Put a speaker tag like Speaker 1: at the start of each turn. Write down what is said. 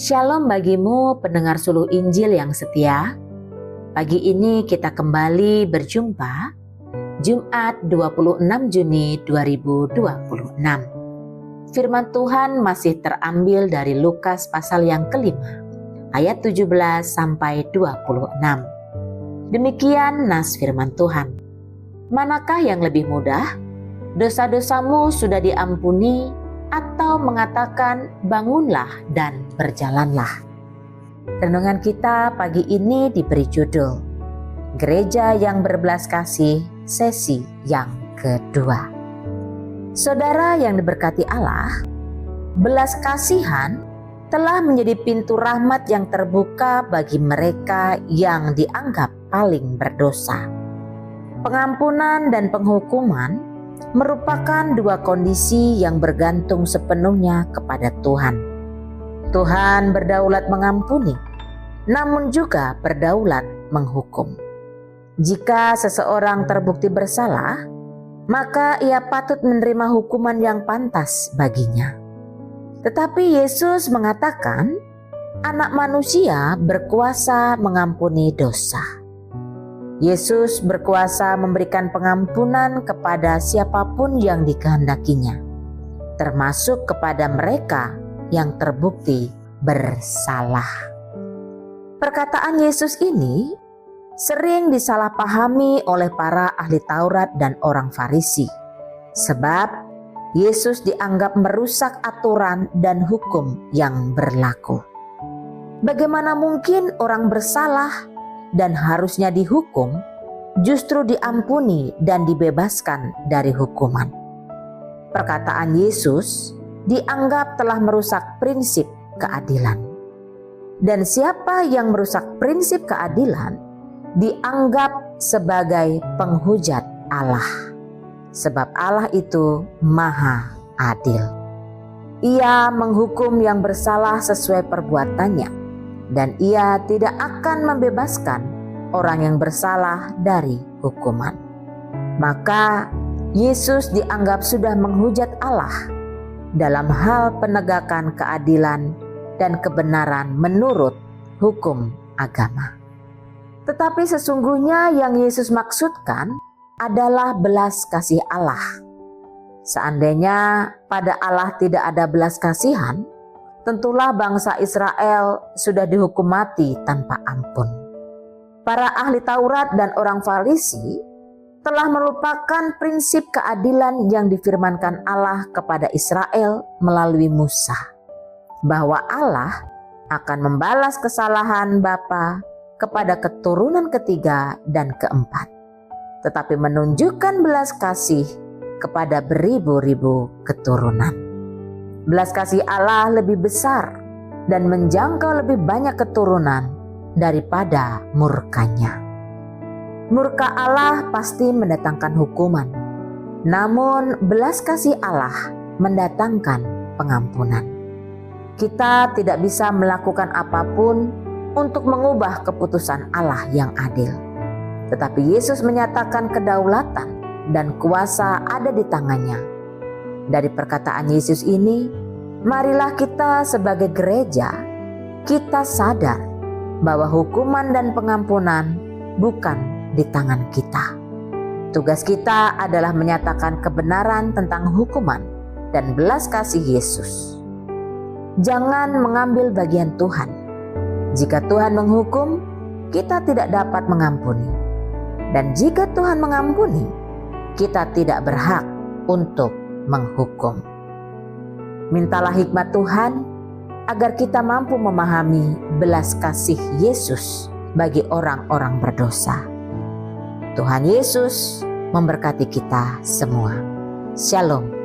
Speaker 1: Shalom bagimu pendengar Suluh Injil yang setia. Pagi ini kita kembali berjumpa Jumat 26 Juni 2026. Firman Tuhan masih terambil dari Lukas pasal yang kelima, ayat 17 sampai 26. Demikian nas firman Tuhan. Manakah yang lebih mudah? Dosa-dosamu sudah diampuni, atau mengatakan bangunlah dan berjalanlah. Renungan kita pagi ini diberi judul Gereja yang Berbelas Kasih, sesi yang kedua. Saudara yang diberkati Allah, belas kasihan telah menjadi pintu rahmat yang terbuka bagi mereka yang dianggap paling berdosa. Pengampunan dan penghukuman merupakan dua kondisi yang bergantung sepenuhnya kepada Tuhan. Tuhan berdaulat mengampuni, namun juga berdaulat menghukum. Jika seseorang terbukti bersalah, maka ia patut menerima hukuman yang pantas baginya. Tetapi Yesus mengatakan, Anak Manusia berkuasa mengampuni dosa. Yesus berkuasa memberikan pengampunan kepada siapapun yang dikehendakinya, termasuk kepada mereka yang terbukti bersalah. Perkataan Yesus ini sering disalahpahami oleh para ahli Taurat dan orang Farisi, sebab Yesus dianggap merusak aturan dan hukum yang berlaku. Bagaimana mungkin orang bersalah dan harusnya dihukum, justru diampuni dan dibebaskan dari hukuman? Perkataan Yesus dianggap telah merusak prinsip keadilan. Dan siapa yang merusak prinsip keadilan dianggap sebagai penghujat Allah. Sebab Allah itu Maha Adil. Ia menghukum yang bersalah sesuai perbuatannya, dan ia tidak akan membebaskan orang yang bersalah dari hukuman. Maka Yesus dianggap sudah menghujat Allah dalam hal penegakan keadilan dan kebenaran menurut hukum agama. Tetapi sesungguhnya yang Yesus maksudkan adalah belas kasih Allah. Seandainya pada Allah tidak ada belas kasihan, tentulah bangsa Israel sudah dihukum mati tanpa ampun. Para ahli Taurat dan orang Farisi telah melupakan prinsip keadilan yang difirmankan Allah kepada Israel melalui Musa, bahwa Allah akan membalas kesalahan bapa kepada keturunan ketiga dan keempat, tetapi menunjukkan belas kasih kepada beribu-ribu keturunan. Belas kasih Allah lebih besar dan menjangkau lebih banyak keturunan daripada murkanya. Murka Allah pasti mendatangkan hukuman, namun belas kasih Allah mendatangkan pengampunan. Kita tidak bisa melakukan apapun untuk mengubah keputusan Allah yang adil. Tetapi Yesus menyatakan kedaulatan dan kuasa ada di tangannya. Dari perkataan Yesus ini, marilah kita sebagai gereja, kita sadar bahwa hukuman dan pengampunan bukan di tangan kita. Tugas kita adalah menyatakan kebenaran tentang hukuman dan belas kasih Yesus. Jangan mengambil bagian Tuhan. Jika Tuhan menghukum, kita tidak dapat mengampuni. Dan jika Tuhan mengampuni, kita tidak berhak untuk menghukum. Mintalah hikmat Tuhan agar kita mampu memahami belas kasih Yesus bagi orang-orang berdosa. Tuhan Yesus memberkati kita semua. Shalom.